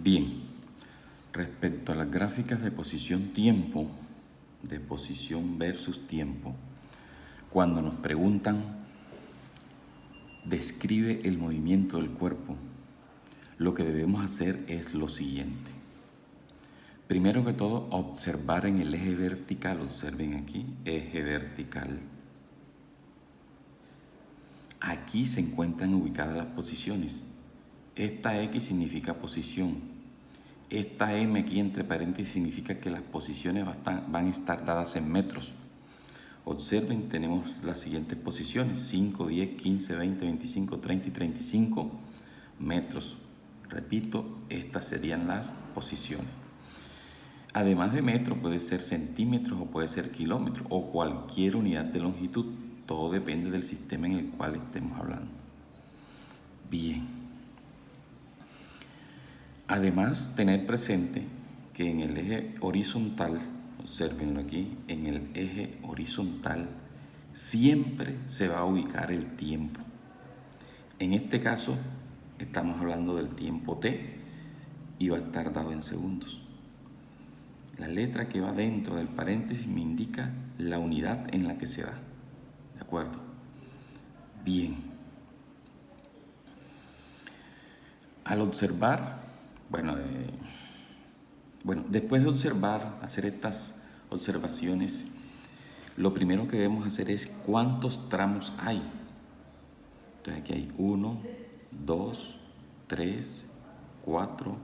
Bien, respecto a las gráficas de posición-tiempo, de posición versus tiempo, cuando nos preguntan, describe el movimiento del cuerpo, lo que debemos hacer es lo siguiente. Primero que todo, observar en el eje vertical, observen aquí, eje vertical. Aquí se encuentran ubicadas las posiciones. Esta X significa posición. Esta M aquí entre paréntesis significa que las posiciones van a estar dadas en metros. Observen, tenemos las siguientes posiciones: 5, 10, 15, 20, 25, 30 y 35 metros. Repito, estas serían las posiciones. Además de metro, puede ser centímetros o puede ser kilómetros o cualquier unidad de longitud. Todo depende del sistema en el cual estemos hablando. Bien. Además, tener presente que en el eje horizontal, observenlo aquí, en el eje horizontal siempre se va a ubicar el tiempo. En este caso, estamos hablando del tiempo t y va a estar dado en segundos. La letra que va dentro del paréntesis me indica la unidad en la que se da. ¿De acuerdo? Bien. Al observar, después de observar, hacer estas observaciones, lo primero que debemos hacer es cuántos tramos hay. Entonces aquí hay 1, 2, 3, 4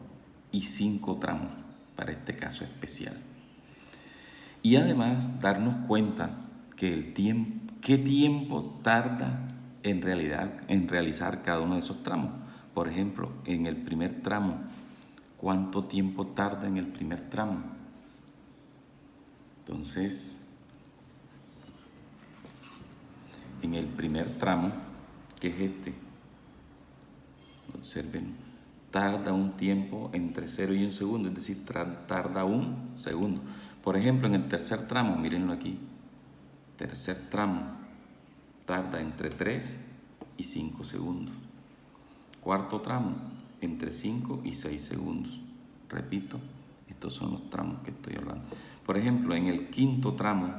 y 5 tramos para este caso especial. Y además darnos cuenta que qué tiempo tarda en realizar cada uno de esos tramos. Por ejemplo, en el primer tramo, ¿cuánto tiempo tarda en el primer tramo? Entonces, en el primer tramo, que es este, observen, tarda un tiempo entre 0 y 1 segundo, es decir, tarda 1 segundo. Por ejemplo, en el tercer tramo, mírenlo aquí, tercer tramo, tarda entre 3 y 5 segundos. Cuarto tramo, entre 5 y 6 segundos. Repito, estos son los tramos que estoy hablando. Por ejemplo, en el quinto tramo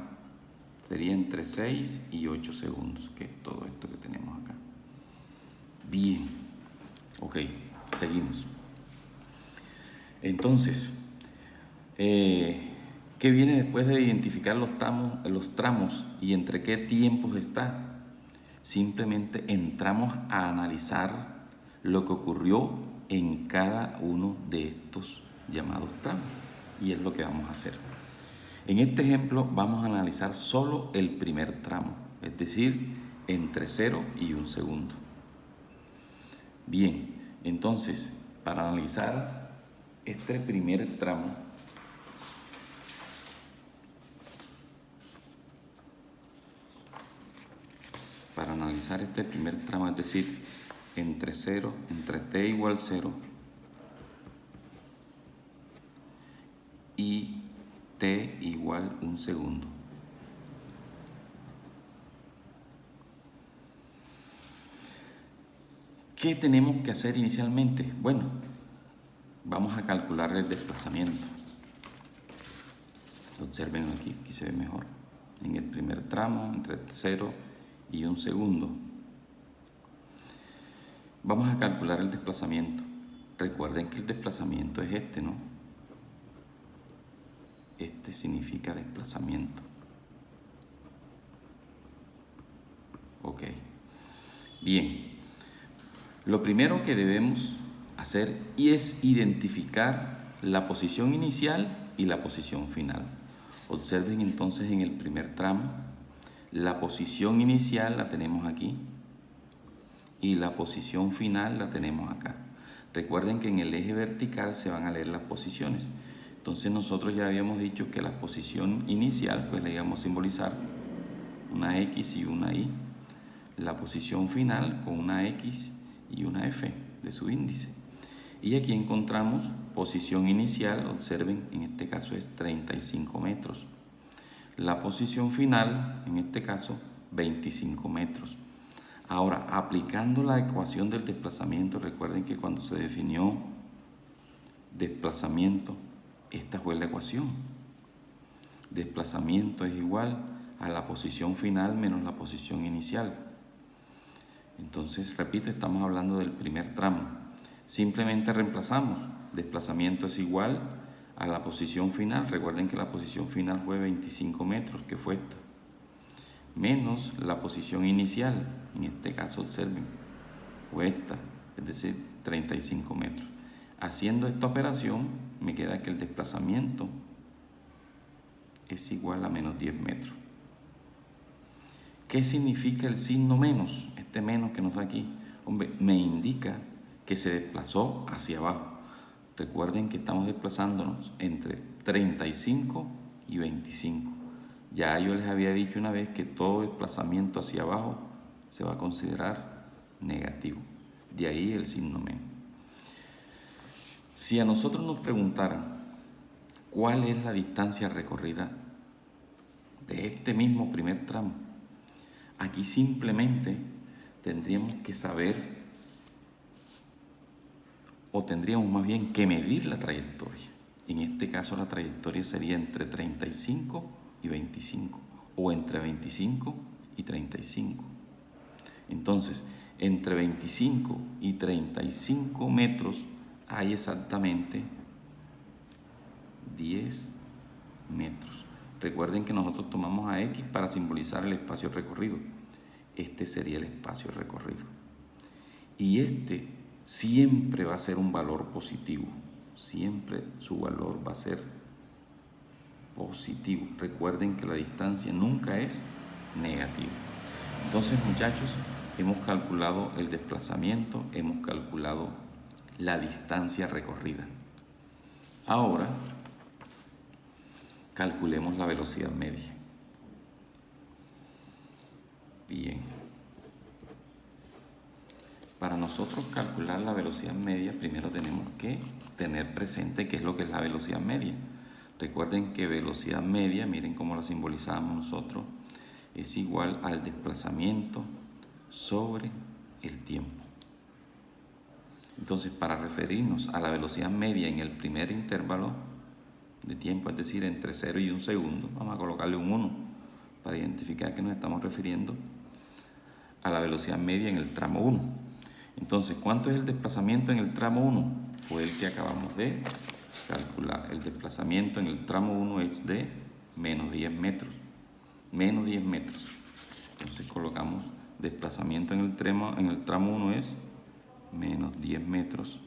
sería entre 6 y 8 segundos, que es todo esto que tenemos acá. Bien, ok, seguimos. Entonces, ¿qué viene después de identificar los tramos y entre qué tiempos está? Simplemente entramos a analizar lo que ocurrió en cada uno de estos llamados tramos, y es lo que vamos a hacer. En este ejemplo vamos a analizar solo el primer tramo, es decir, entre 0 y 1 segundo. Bien, entonces, para analizar este primer tramo, es decir, entre t igual 0 y t igual 1 segundo. ¿Qué tenemos que hacer inicialmente? Bueno, vamos a calcular el desplazamiento. Observen aquí se ve mejor. En el primer tramo, entre 0 y 1 segundo. Vamos a calcular el desplazamiento. Recuerden que el desplazamiento es este, ¿no? Este significa desplazamiento. Ok. Bien. Lo primero que debemos hacer es identificar la posición inicial y la posición final. Observen entonces en el primer tramo, la posición inicial la tenemos aquí y la posición final la tenemos acá. Recuerden que en el eje vertical se van a leer las posiciones. Entonces nosotros ya habíamos dicho que la posición inicial pues le íbamos a simbolizar una X y una Y. La posición final con una X y una F de su índice. Y aquí encontramos posición inicial, observen, en este caso es 35 metros. La posición final, en este caso, 25 metros. Ahora, aplicando la ecuación del desplazamiento, recuerden que cuando se definió desplazamiento, esta fue la ecuación. Desplazamiento es igual a la posición final menos la posición inicial. Entonces, repito, estamos hablando del primer tramo. Simplemente reemplazamos. Desplazamiento es igual a la posición final. Recuerden que la posición final fue 25 metros, que fue esta, menos la posición inicial, en este caso observen, fue esta, es decir, 35 metros. Haciendo esta operación, me queda que el desplazamiento es igual a menos 10 metros. ¿Qué significa el signo menos? Este menos que nos da aquí, hombre, me indica que se desplazó hacia abajo. Recuerden que estamos desplazándonos entre 35 y 25. Ya yo les había dicho una vez que todo desplazamiento hacia abajo se va a considerar negativo. De ahí el signo menos. Si a nosotros nos preguntaran cuál es la distancia recorrida de este mismo primer tramo, aquí simplemente tendríamos que saber, o tendríamos más bien que medir la trayectoria. En este caso la trayectoria sería entre 35 y 25, o entre 25 y 35. Entonces, entre 25 y 35 metros hay exactamente 10 metros. Recuerden que nosotros tomamos a X para simbolizar el espacio recorrido. Este sería el espacio recorrido. Y este siempre va a ser un valor positivo. Siempre su valor va a ser positivo. Recuerden que la distancia nunca es negativa. Entonces, muchachos, hemos calculado el desplazamiento, hemos calculado la distancia recorrida. Ahora, calculemos la velocidad media. Bien. Para nosotros calcular la velocidad media, primero tenemos que tener presente qué es lo que es la velocidad media. Recuerden que velocidad media, miren cómo la simbolizamos nosotros, es igual al desplazamiento sobre el tiempo. Entonces, para referirnos a la velocidad media en el primer intervalo de tiempo, es decir, entre 0 y 1 segundo, vamos a colocarle un 1 para identificar que nos estamos refiriendo a la velocidad media en el tramo 1. Entonces, ¿cuánto es el desplazamiento en el tramo 1? Fue el que acabamos de calcular. El desplazamiento en el tramo 1 es de menos 10 metros. Menos 10 metros. Entonces colocamos desplazamiento en el tramo 1 es menos 10 metros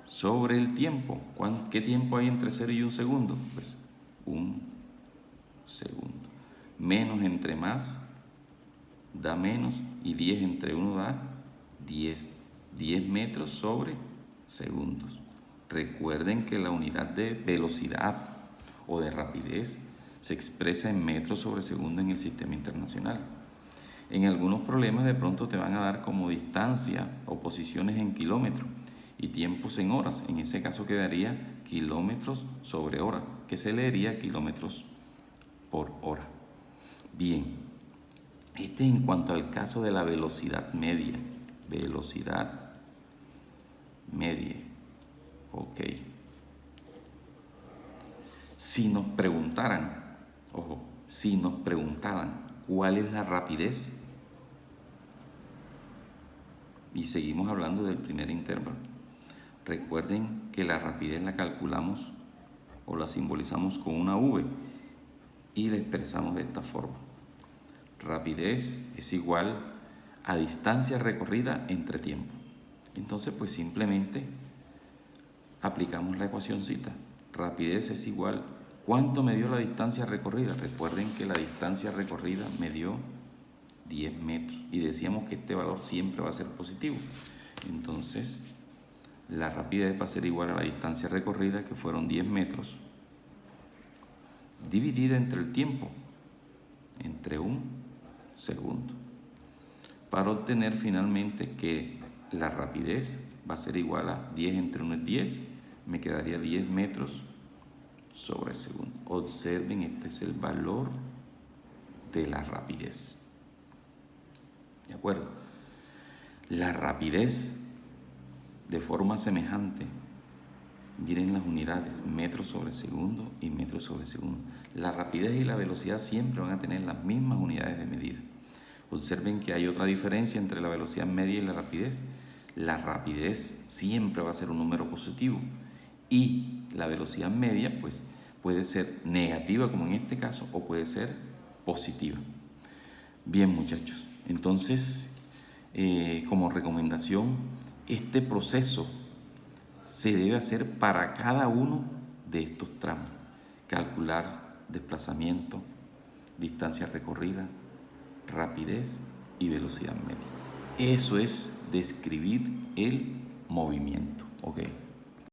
sobre el tiempo. ¿Qué tiempo hay entre 0 y 1 segundo? Pues 1 segundo. Menos entre más da menos y 10 entre 1 da 10. 10 metros sobre segundos. Recuerden que la unidad de velocidad o de rapidez se expresa en metros sobre segundo en el sistema internacional. En algunos problemas de pronto te van a dar como distancia o posiciones en kilómetros y tiempos en horas. En ese caso quedaría kilómetros sobre hora, que se leería kilómetros por hora. Bien, este es en cuanto al caso de la velocidad media. Velocidad media. Ok. Si nos preguntaran, ojo, si nos preguntaran cuál es la rapidez, y seguimos hablando del primer intervalo, recuerden que la rapidez la calculamos o la simbolizamos con una V y la expresamos de esta forma. Rapidez es igual a distancia recorrida entre tiempo. Entonces, pues simplemente aplicamos la ecuacióncita. Rapidez es igual. ¿Cuánto me dio la distancia recorrida? Recuerden que la distancia recorrida me dio 10 metros y decíamos que este valor siempre va a ser positivo. Entonces, la rapidez va a ser igual a la distancia recorrida, que fueron 10 metros, dividida entre el tiempo, entre 1 segundo, para obtener finalmente que la rapidez va a ser igual a 10 entre 1 es 10, me quedaría 10 metros sobre segundo. Observen, este es el valor de la rapidez. ¿De acuerdo? La rapidez, de forma semejante, Miren las unidades, metros sobre segundo y metros sobre segundo. La rapidez y la velocidad siempre van a tener las mismas unidades de medida. Observen que hay otra diferencia entre la velocidad media y la rapidez. La rapidez siempre va a ser un número positivo y la velocidad media pues puede ser negativa como en este caso o puede ser positiva. Bien, muchachos, entonces como recomendación, este proceso se debe hacer para cada uno de estos tramos. Calcular desplazamiento, distancia recorrida, rapidez y velocidad media. Eso es describir el movimiento. ¿Ok?